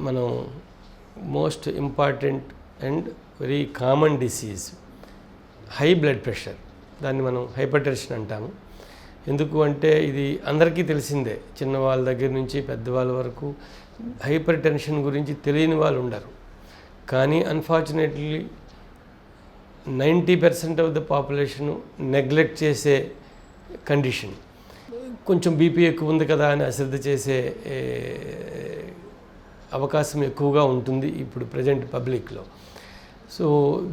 మనం most important and very common disease high blood pressure. దాన్ని మనం హైపర్ టెన్షన్ అంటాము. ఎందుకు అంటే ఇది అందరికీ తెలిసిందే, చిన్నవాళ్ళ దగ్గర నుంచి పెద్దవాళ్ళ వరకు హైపర్ టెన్షన్ గురించి తెలియని వాళ్ళు ఉండరు. కానీ unfortunately 90% of the population neglect చేసే కండిషన్. కొంచెం బీపీ ఎక్కువ ఉంది కదా అని అశ్రద్ధ చేసే అవకాశం ఎక్కువగా ఉంటుంది ఇప్పుడు ప్రజెంట్ పబ్లిక్లో. సో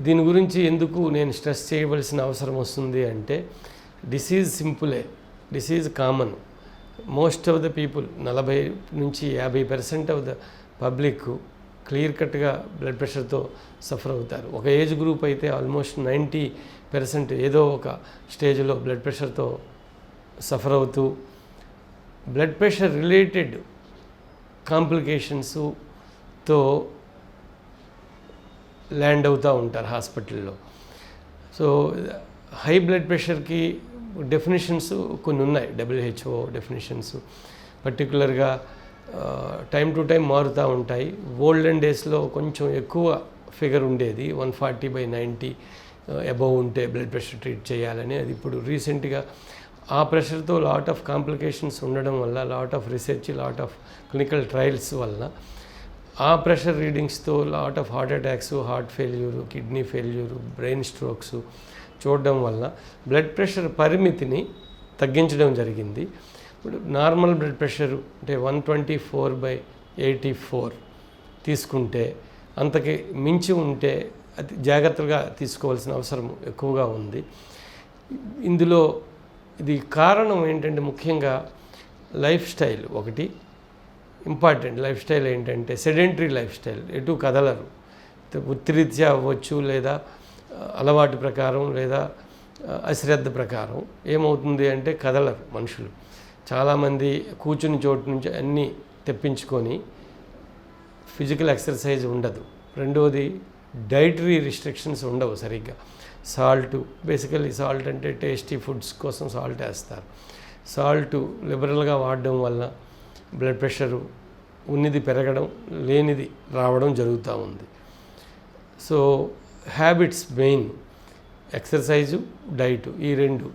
దీని గురించి ఎందుకు నేను స్ట్రెస్ చేయవలసిన అవసరం వస్తుంది అంటే, డిసీజ్ సింపులే, disease common. Most of the people 40 నుంచి 50% ఆఫ్ ద పబ్లిక్ క్లియర్ కట్గా బ్లడ్ ప్రెషర్తో సఫర్ అవుతారు. ఒక ఏజ్ గ్రూప్ అయితే ఆల్మోస్ట్ 90% ఏదో ఒక స్టేజ్లో బ్లడ్ ప్రెషర్తో సఫర్ అవుతూ బ్లడ్ ప్రెషర్ రిలేటెడ్ కాంప్లికేషన్స్తో ల్యాండ్ అవుతూ ఉంటారు హాస్పిటల్లో. సో హై బ్లడ్ ప్రెషర్కి డెఫినేషన్స్ కొన్ని ఉన్నాయి, WHO డెఫినేషన్స్. పర్టికులర్గా టైం టు టైం మారుతూ ఉంటాయి. ఓల్డెన్ డేస్లో కొంచెం ఎక్కువ ఫిగర్ ఉండేది, 140/90 అబవ్ ఉంటే బ్లడ్ ప్రెషర్ ట్రీట్ చేయాలని. అది ఇప్పుడు రీసెంట్గా ఆ ప్రెషర్తో లాట్ ఆఫ్ కాంప్లికేషన్స్ ఉండడం వల్ల, lot of research, lot of clinical trials వల్ల ఆ ప్రెషర్ రీడింగ్స్తో lot of heart attacks, heart failure, kidney failure, brain strokes చూడడం వల్ల బ్లడ్ ప్రెషర్ పరిమితిని తగ్గించడం జరిగింది. ఇప్పుడు నార్మల్ బ్లడ్ ప్రెషర్ అంటే 124/84 తీసుకుంటే, అంతకి మించి ఉంటే అతి జాగ్రత్తగా తీసుకోవాల్సిన అవసరం ఎక్కువగా ఉంది. ఇందులో ఇది కారణం ఏంటంటే, ముఖ్యంగా లైఫ్ స్టైల్ ఒకటి ఇంపార్టెంట్. లైఫ్ స్టైల్ ఏంటంటే సెడెంటరీ లైఫ్ స్టైల్, ఎటు కదలరు. వృత్తిరీత్యా అవ్వచ్చు, లేదా అలవాటు ప్రకారం, లేదా అశ్రద్ధ ప్రకారం ఏమవుతుంది అంటే కదలరు మనుషులు. చాలామంది కూర్చుని చోటు నుంచి అన్నీ తెప్పించుకొని ఫిజికల్ ఎక్సర్సైజ్ ఉండదు. రెండవది డైటరీ రిస్ట్రిక్షన్స్ ఉండవు సరిగ్గా. సాల్ట్, బేసికలీ సాల్ట్ అంటే టేస్టీ ఫుడ్స్ కోసం సాల్ట్ వేస్తారు. సాల్ట్ లిబరల్గా వాడడం వల్ల బ్లడ్ ప్రెషరు ఉన్నది పెరగడం, లేనిది రావడం జరుగుతూ ఉంది. So habits main, exercise, diet, ఈ రెండు.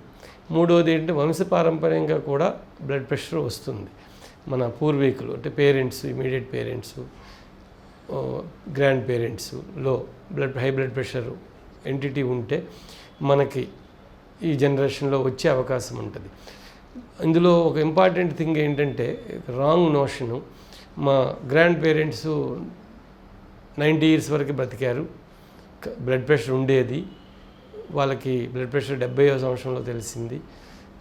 మూడవది ఏంటంటే వంశపారంపర్యంగా కూడా బ్లడ్ ప్రెషర్ వస్తుంది. మన పూర్వీకులు అంటే పేరెంట్స్, ఇమీడియట్ పేరెంట్స్, గ్రాండ్ పేరెంట్స్లో హై బ్లడ్ ప్రెషర్ ఎంటిటీ ఉంటే మనకి ఈ జనరేషన్లో వచ్చే అవకాశం ఉంటుంది. ఇందులో ఒక ఇంపార్టెంట్ థింగ్ ఏంటంటే రాంగ్ నోషను. మా గ్రాండ్ పేరెంట్స్ 90 years వరకు బ్రతికారు, బ్లడ్ ప్రెషర్ ఉండేది, వాళ్ళకి బ్లడ్ ప్రెషర్ 70వ సంవత్సరంలో తెలిసింది.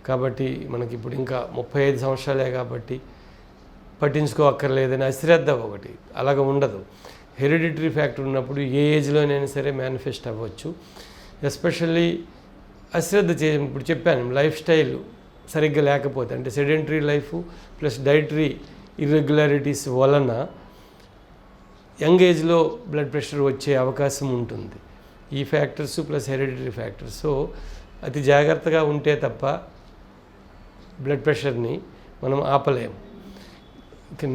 కాబట్టి మనకి ఇప్పుడు ఇంకా 35 సంవత్సరాలే కాబట్టి పట్టించుకోక్కర్లేదని అశ్రద్ధ ఒకటి. అలాగ ఉండదు. హెరిడిటరీ ఫ్యాక్టర్ ఉన్నప్పుడు ఏ ఏజ్లోనైనా సరే మేనిఫెస్ట్ అవ్వచ్చు. ఎస్పెషల్లీ అశ్రద్ధ ఇప్పుడు చెప్పాను, లైఫ్ స్టైల్ సరిగ్గా లేకపోతే, అంటే sedentary life plus dietary irregularities వలన యంగ్ ఏజ్లో బ్లడ్ ప్రెషర్ వచ్చే అవకాశం ఉంటుంది. ఈ factors plus hereditary factors. So అతి జాగ్రత్తగా ఉంటే తప్ప బ్లడ్ ప్రెషర్ని మనం ఆపలేము.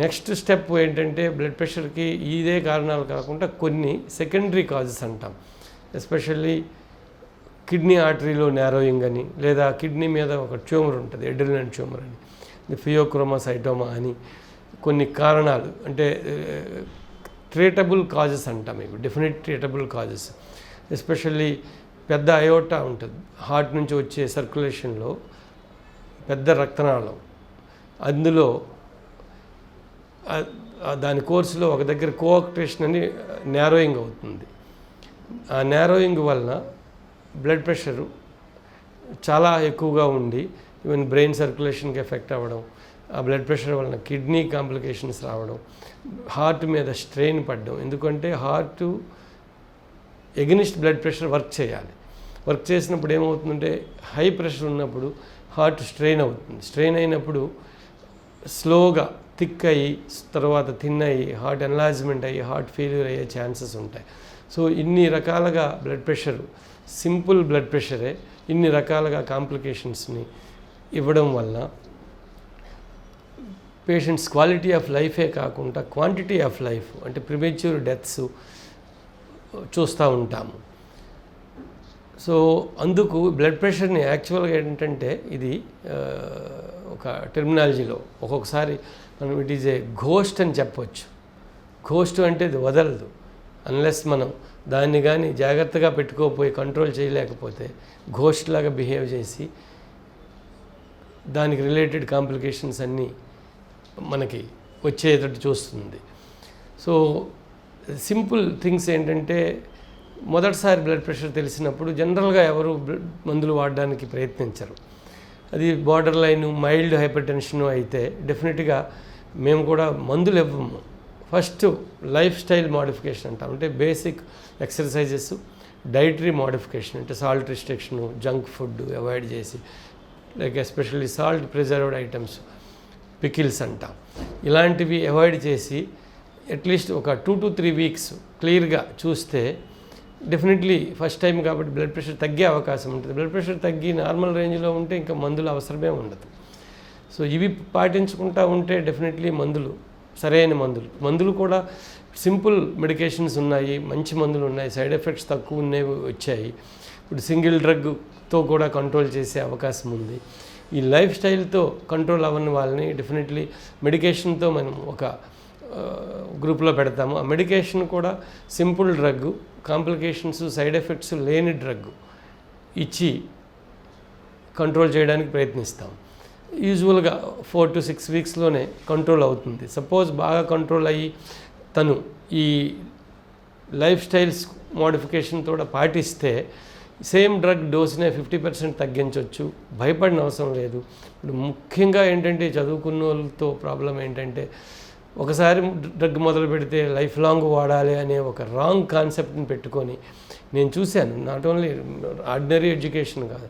నెక్స్ట్ స్టెప్ ఏంటంటే, బ్లడ్ ప్రెషర్కి ఇదే కారణాలు కాకుండా కొన్ని సెకండరీ కాజెస్ అంటాం. ఎస్పెషల్లీ కిడ్నీ ఆర్టరీలో నారోయింగ్ అని, లేదా కిడ్నీ మీద ఒక ట్యూమర్ ఉంటుంది, ఎడ్రినల్ ట్యూమర్ అని, ఫియోక్రోమోసైటోమా అని, కొన్ని కారణాలు అంటే ట్రీటబుల్ కాజెస్ అంటాం. ఇవి డెఫినెట్ ట్రీటబుల్ కాజెస్. ఎస్పెషల్లీ పెద్ద అయోటా ఉంటుంది, హార్ట్ నుంచి వచ్చే సర్క్యులేషన్లో పెద్ద రక్తనాళం, అందులో దాని కోర్సులో ఒక దగ్గర కోఆక్టేషన్ అని నారోయింగ్ అవుతుంది. ఆ నారోయింగ్ వలన బ్లడ్ ప్రెషరు చాలా ఎక్కువగా ఉండి ఈవెన్ బ్రెయిన్ సర్క్యులేషన్కి ఎఫెక్ట్ అవ్వడం, ఆ బ్లడ్ ప్రెషర్ వలన కిడ్నీ కాంప్లికేషన్స్ రావడం, హార్ట్ మీద స్ట్రెయిన్ పడడం. ఎందుకంటే heart against blood pressure work చేయాలి. వర్క్ చేసినప్పుడు ఏమవుతుందంటే, హై ప్రెషర్ ఉన్నప్పుడు హార్ట్ స్ట్రెయిన్ అవుతుంది. స్ట్రెయిన్ అయినప్పుడు స్లోగా థిక్ అయ్యి, తర్వాత థిన్ అయ్యి, హార్ట్ ఎన్లార్జ్మెంట్ అయ్యి, హార్ట్ ఫెయిల్యూర్ అయ్యే ఛాన్సెస్ ఉంటాయి. సో ఇన్ని రకాలుగా బ్లడ్ ప్రెషర్, సింపుల్ బ్లడ్ ప్రెషరే ఇన్ని రకాలుగా కాంప్లికేషన్స్ని ఇవ్వడం వల్ల పేషెంట్స్ క్వాలిటీ ఆఫ్ లైఫే కాకుండా క్వాంటిటీ ఆఫ్ లైఫ్ అంటే ప్రిమెచ్యూర్ డెత్స్ చూస్తూ ఉంటాము. సో అందుకు బ్లడ్ ప్రెషర్ని యాక్చువల్గా ఏంటంటే ఇది ఒక టెర్మినాలజీలో ఒక్కొక్కసారి మనం ఇట్ ఈజ్ ఏ ఘోస్ట్ అని చెప్పొచ్చు. ఘోస్ట్ అంటే ఇది వదలదు, అన్లెస్ మనం దాన్ని కానీ జాగ్రత్తగా పెట్టుకోపోయి కంట్రోల్ చేయలేకపోతే ఘోస్ట్ లాగా బిహేవ్ చేసి దానికి రిలేటెడ్ కాంప్లికేషన్స్ అన్నీ మనకి వచ్చేటట్టు చూస్తుంది. సో సింపుల్ థింగ్స్ ఏంటంటే మొదటిసారి బ్లడ్ ప్రెషర్ తెలిసినప్పుడు జనరల్గా ఎవరు మందులు వాడడానికి ప్రయత్నించరు. అది border line mild hyper tension అయితే డెఫినెట్గా మేము కూడా మందులు ఇవ్వము. ఫస్ట్ లైఫ్ స్టైల్ మోడిఫికేషన్ అంటాం, అంటే బేసిక్ ఎక్సర్సైజెస్, డైటరీ మోడిఫికేషన్ అంటే సాల్ట్ రిస్ట్రిక్షను, జంక్ ఫుడ్ అవాయిడ్ చేసి, like especially salt preserved items, pickles అంటాం, ఇలాంటివి అవాయిడ్ చేసి అట్లీస్ట్ ఒక 2 to 3 వీక్స్ క్లియర్గా చూస్తే డెఫినెట్లీ ఫస్ట్ టైం కాబట్టి బ్లడ్ ప్రెషర్ తగ్గే అవకాశం ఉంటుంది. బ్లడ్ ప్రెషర్ తగ్గి నార్మల్ రేంజ్లో ఉంటే ఇంకా మందులు అవసరమే ఉండదు. సో ఇవి పాటించుకుంటూ ఉంటే డెఫినెట్లీ మందులు సరైన మందులు కూడా సింపుల్ మెడికేషన్స్ ఉన్నాయి, మంచి మందులు ఉన్నాయి, సైడ్ ఎఫెక్ట్స్ తక్కువ ఉన్నవి వచ్చాయి. ఇప్పుడు సింగిల్ డ్రగ్తో కూడా కంట్రోల్ చేసే అవకాశం ఉంది. ఈ లైఫ్ స్టైల్తో కంట్రోల్ అవ్వని వాళ్ళని డెఫినెట్లీ మెడికేషన్తో మనం ఒక గ్రూప్లో పెడతాము. ఆ మెడికేషన్ కూడా simple drug, complications side effects లేని డ్రగ్ ఇచ్చి కంట్రోల్ చేయడానికి ప్రయత్నిస్తాం. యూజువల్గా 4 to 6 వీక్స్లోనే కంట్రోల్ అవుతుంది. సపోజ్ బాగా కంట్రోల్ అయ్యి తను ఈ లైఫ్ స్టైల్స్ మోడిఫికేషన్ కూడా పాటిస్తే సేమ్ డ్రగ్ డోస్నే 50% తగ్గించవచ్చు, భయపడిన అవసరం లేదు. ఇప్పుడు ముఖ్యంగా ఏంటంటే చదువుకున్న వాళ్ళతో ప్రాబ్లం ఏంటంటే ఒకసారి డ్రగ్ మొదలు పెడితే లైఫ్ లాంగ్ వాడాలి అనే ఒక రాంగ్ కాన్సెప్ట్ని పెట్టుకొని నేను చూశాను. నాట్ ఓన్లీ ఆర్డినరీ ఎడ్యుకేషన్ కాదు,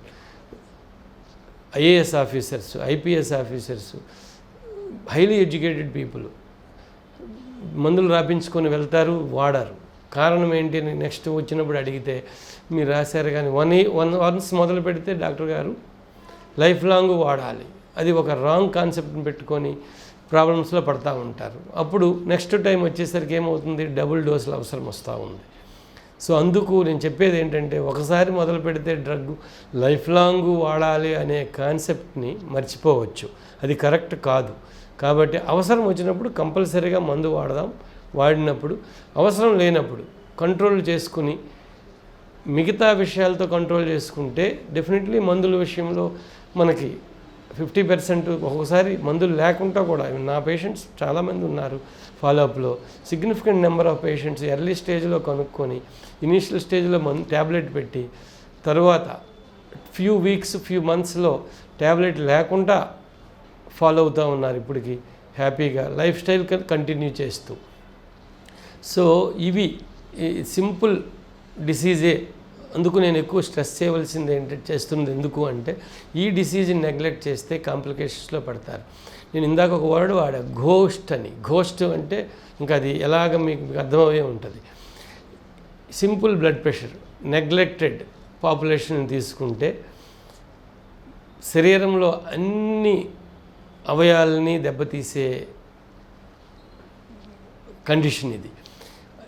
IAS officers, IPS officers, highly educated people మందులు రాపించుకొని వెళ్తారు, వాడారు. కారణం ఏంటి అని నెక్స్ట్ వచ్చినప్పుడు అడిగితే మీరు రాశారు కానీ వన్స్ మొదలు పెడితే డాక్టర్ గారు లైఫ్ లాంగ్ వాడాలి, అది ఒక రాంగ్ కాన్సెప్ట్ని పెట్టుకొని ప్రాబ్లమ్స్లో పడతా ఉంటారు. అప్పుడు నెక్స్ట్ టైం వచ్చేసరికి ఏమవుతుంది, డబుల్ డోసులు అవసరం వస్తూ ఉంది. సో అందుకు నేను చెప్పేది ఏంటంటే ఒకసారి మొదలు పెడితే డ్రగ్ లైఫ్ లాంగ్ వాడాలి అనే కాన్సెప్ట్ని మర్చిపోవచ్చు, అది కరెక్ట్ కాదు. కాబట్టి అవసరం వచ్చినప్పుడు కంపల్సరీగా మందు వాడదాం, వాడినప్పుడు అవసరం లేనప్పుడు కంట్రోల్ చేసుకుని మిగతా విషయాలతో కంట్రోల్ చేసుకుంటే డెఫినెట్లీ మందుల విషయంలో మనకి 50% ఒక్కొక్కసారి మందులు లేకుండా కూడా నా పేషెంట్స్ చాలామంది ఉన్నారు ఫాలోఅప్లో. Significant number of patients early స్టేజ్లో కనుక్కొని ఇనీషియల్ స్టేజ్లో ట్యాబ్లెట్ పెట్టి తర్వాత ఫ్యూ వీక్స్ ఫ్యూ మంత్స్లో ట్యాబ్లెట్ లేకుండా ఫాలో అవుతూ ఉన్నారు ఇప్పటికి హ్యాపీగా లైఫ్ స్టైల్ కంటిన్యూ చేస్తూ. సో ఇవి సింపుల్ డిసీజే. అందుకు నేను ఎక్కువ స్ట్రెస్ చేయవలసింది చేస్తున్నది ఎందుకు అంటే ఈ డిసీజ్ని నెగ్లెక్ట్ చేస్తే కాంప్లికేషన్స్లో పడతారు. నేను ఇందాక ఒక వర్డ్ వాడా, ఘోస్ట్ అని. ఘోస్ట్ అంటే ఇంకా అది ఎలాగ మీకు అర్థమయ్యే ఉంటుంది. Simple blood pressure neglected population తీసుకుంటే శరీరంలో అన్ని అవయవాలని దెబ్బతీసే కండిషన్ ఇది.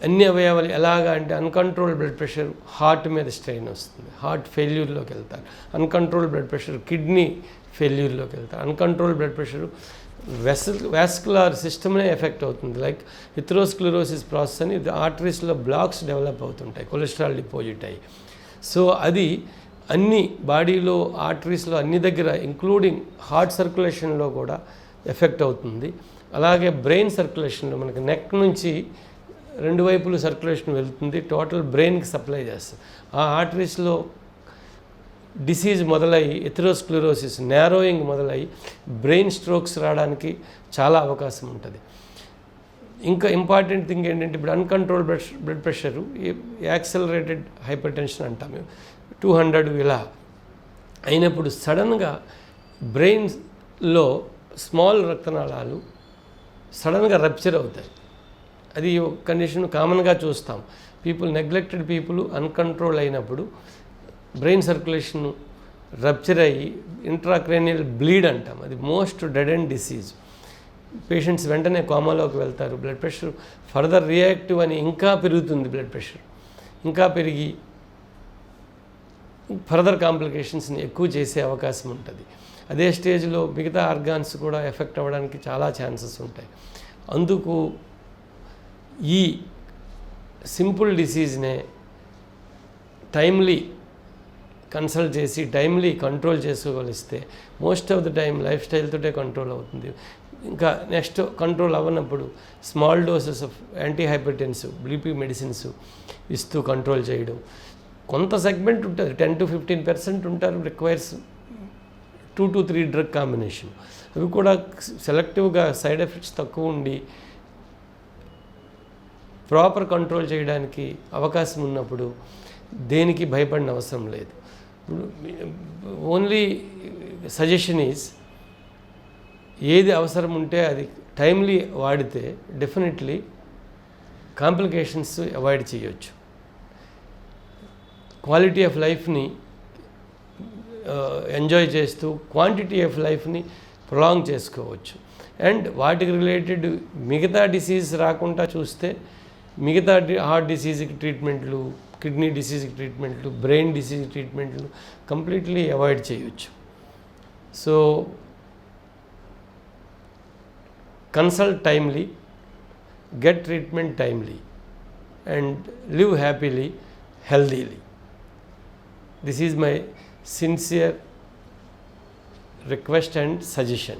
అన్ని అవయవాలు ఎలాగా అంటే అన్కంట్రోల్డ్ బ్లడ్ ప్రెషర్ హార్ట్ మీద స్ట్రెయిన్ వస్తుంది, హార్ట్ ఫెయిల్యూర్లోకి వెళ్తారు. అన్కంట్రోల్డ్ బ్లడ్ ప్రెషర్ కిడ్నీ ఫెయిల్యూర్లోకి వెళ్తారు. అన్కంట్రోల్డ్ బ్లడ్ ప్రెషర్ వాస్కులర్ సిస్టమ్నే ఎఫెక్ట్ అవుతుంది. లైక్ ఎథెరోస్క్లెరోసిస్ ప్రాసెస్ అని ఆర్టరీస్లో బ్లాక్స్ డెవలప్ అవుతుంటాయి, కొలెస్ట్రాల్ డిపాజిట్ అయ్యి. సో అది అన్ని బాడీలో ఆర్టరీస్లో అన్ని దగ్గర ఇంక్లూడింగ్ హార్ట్ సర్క్యులేషన్లో కూడా ఎఫెక్ట్ అవుతుంది. అలాగే బ్రెయిన్ సర్క్యులేషన్లో మనకి నెక్ నుంచి 2 వైపులు సర్క్యులేషన్ వెళ్తుంది, టోటల్ బ్రెయిన్కి సప్లై చేస్తుంది. ఆ ఆర్టరీస్లో డిసీజ్ మొదలయ్యి ఎథెరోస్క్లెరోసిస్ నేరోయింగ్ మొదలయ్యి బ్రెయిన్ స్ట్రోక్స్ రావడానికి చాలా అవకాశం ఉంటుంది. ఇంకా ఇంపార్టెంట్ థింగ్ ఏంటంటే ఇప్పుడు uncontrol blood pressure accelerated hypertension అంటాం, 200 ఇలా అయినప్పుడు సడన్గా బ్రెయిన్లో స్మాల్ రక్తనాళాలు సడన్గా రప్చర్ అవుతాయి. అది ఒక కండిషన్ కామన్గా చూస్తాం. నెగ్లెక్టెడ్ పీపుల్ అన్కంట్రోల్ అయినప్పుడు బ్రెయిన్ సర్క్యులేషన్ రప్చర్ అయ్యి ఇంట్రాక్రేనియల్ బ్లీడ్ అంటాం, అది most dead and disease. Patients వెంటనే కోమాలోకి వెళ్తారు. బ్లడ్ ప్రెషర్ ఫర్దర్ రియాక్టివ్ అని ఇంకా పెరుగుతుంది. బ్లడ్ ప్రెషర్ ఇంకా పెరిగి ఫర్దర్ కాంప్లికేషన్స్ని ఎక్కువ చేసే అవకాశం ఉంటుంది. అదే స్టేజ్లో మిగతా ఆర్గాన్స్ కూడా ఎఫెక్ట్ అవ్వడానికి చాలా ఛాన్సెస్ ఉంటాయి. అందుకు ఈ సింపుల్ డిసీజ్నే టైమ్లీ కన్సల్ట్ చేసి టైమ్లీ కంట్రోల్ చేసుకోగలిస్తే most of the time life స్టైల్తోటే కంట్రోల్ అవుతుంది. ఇంకా నెక్స్ట్ కంట్రోల్ అవ్వనప్పుడు small doses of anti hypertensive BP medicines ఇస్తూ కంట్రోల్ చేయడం. కొంత సెగ్మెంట్ ఉంటుంది, 10 to 15% ఉంటారు రిక్వైర్స్ 2 to 3 డ్రగ్ కాంబినేషన్. అవి కూడా సెలెక్టివ్గా సైడ్ ఎఫెక్ట్స్ తక్కువ ఉండి ప్రాపర్ కంట్రోల్ చేయడానికి అవకాశం ఉన్నప్పుడు దేనికి భయపడిన అవసరం లేదు. ఓన్లీ సజెషన్ ఈజ్ ఏది అవసరం ఉంటే అది టైమ్లీ వాడితే డెఫినెట్లీ కాంప్లికేషన్స్ అవాయిడ్ చేయొచ్చు. క్వాలిటీ ఆఫ్ లైఫ్ని ఎంజాయ్ చేస్తూ క్వాంటిటీ ఆఫ్ లైఫ్ని ప్రొలాంగ్ చేసుకోవచ్చు. అండ్ వాటికి రిలేటెడ్ మిగతా డిసీజ్ రాకుండా చూస్తే మిగతా హార్ట్ డిసీజ్కి ట్రీట్మెంట్లు, కిడ్నీ డిసీజ్కి ట్రీట్మెంట్లు, బ్రెయిన్ డిసీజ్ ట్రీట్మెంట్లు కంప్లీట్లీ అవాయిడ్ చేయొచ్చు. So consult timely, get treatment timely, and live happily, healthily. This is my sincere request and suggestion.